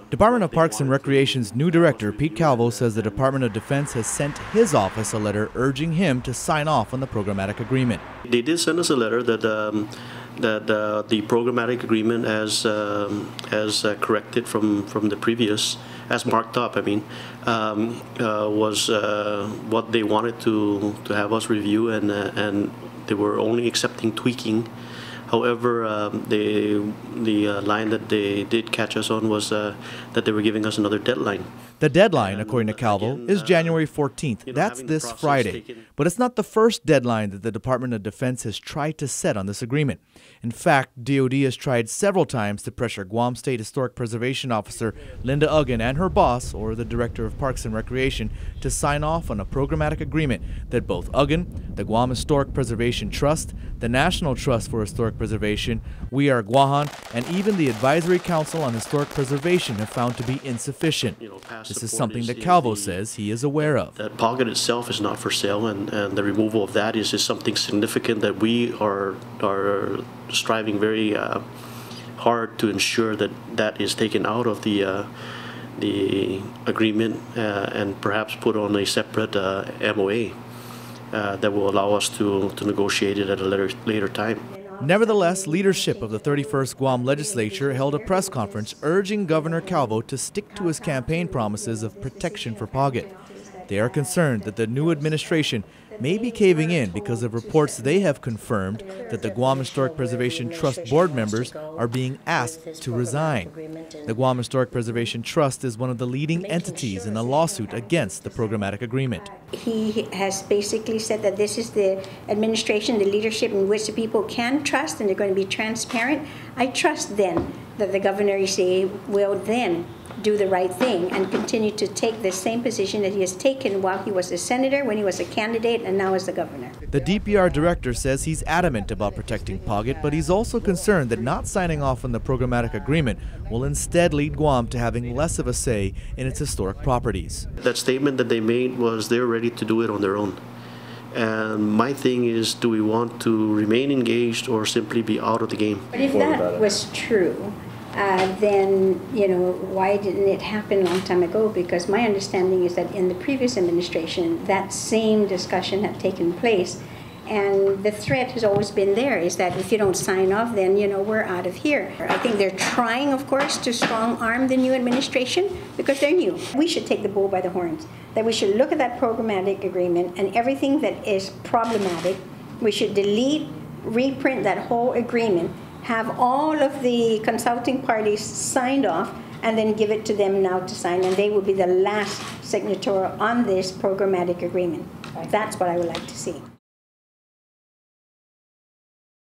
Department of Parks and Recreation's new director, Pete Calvo, says the Department of Defense has sent his office a letter urging him to sign off on the programmatic agreement. They did send us a letter that the programmatic agreement as corrected from the previous, as marked up, was what they wanted to have us review, and they were only accepting tweaking. However, the line that they did catch us on was that they were giving us another deadline. The deadline, according to Calvo, is January 14th. That's this Friday. But it's not the first deadline that the Department of Defense has tried to set on this agreement. In fact, DoD has tried several times to pressure Guam State Historic Preservation Officer Linda Uggan and her boss, or the Director of Parks and Recreation, to sign off on a programmatic agreement that both Uggan, the Guam Historic Preservation Trust, the National Trust for Historic Preservation, We Are Guahan, and even the Advisory Council on Historic Preservation have found to be insufficient. This is something that Calvo says he is aware of. That pocket itself is not for sale, and the removal of that is just something significant that we are striving very hard to ensure that that is taken out of the agreement and perhaps put on a separate MOA that will allow us to negotiate it at a later time. Nevertheless, leadership of the 31st Guam legislature held a press conference urging Governor Calvo to stick to his campaign promises of protection for Paget. They are concerned that the new administration may be caving in because of reports they have confirmed that the Guam Historic Preservation Trust board members are being asked to resign. The Guam Historic Preservation Trust is one of the leading entities in a lawsuit against the programmatic agreement. He has basically said that this is the administration, the leadership in which the people can trust, and they're going to be transparent. I trust then that the governor will then do the right thing and continue to take the same position that he has taken while he was a senator, when he was a candidate, and now as the governor. The DPR director says he's adamant about protecting Paget, but he's also concerned that not signing off on the programmatic agreement will instead lead Guam to having less of a say in its historic properties. That statement that they made was they're ready to do it on their own. And my thing is, do we want to remain engaged or simply be out of the game? But if that was true, then, why didn't it happen a long time ago? Because my understanding is that in the previous administration, that same discussion had taken place. And the threat has always been there, is that if you don't sign off, then, we're out of here. I think they're trying, of course, to strong-arm the new administration because they're new. We should take the bull by the horns, that we should look at that programmatic agreement and everything that is problematic. We should delete, reprint that whole agreement, have all of the consulting parties signed off, and then give it to them now to sign, and they will be the last signature on this programmatic agreement. That's what I would like to see.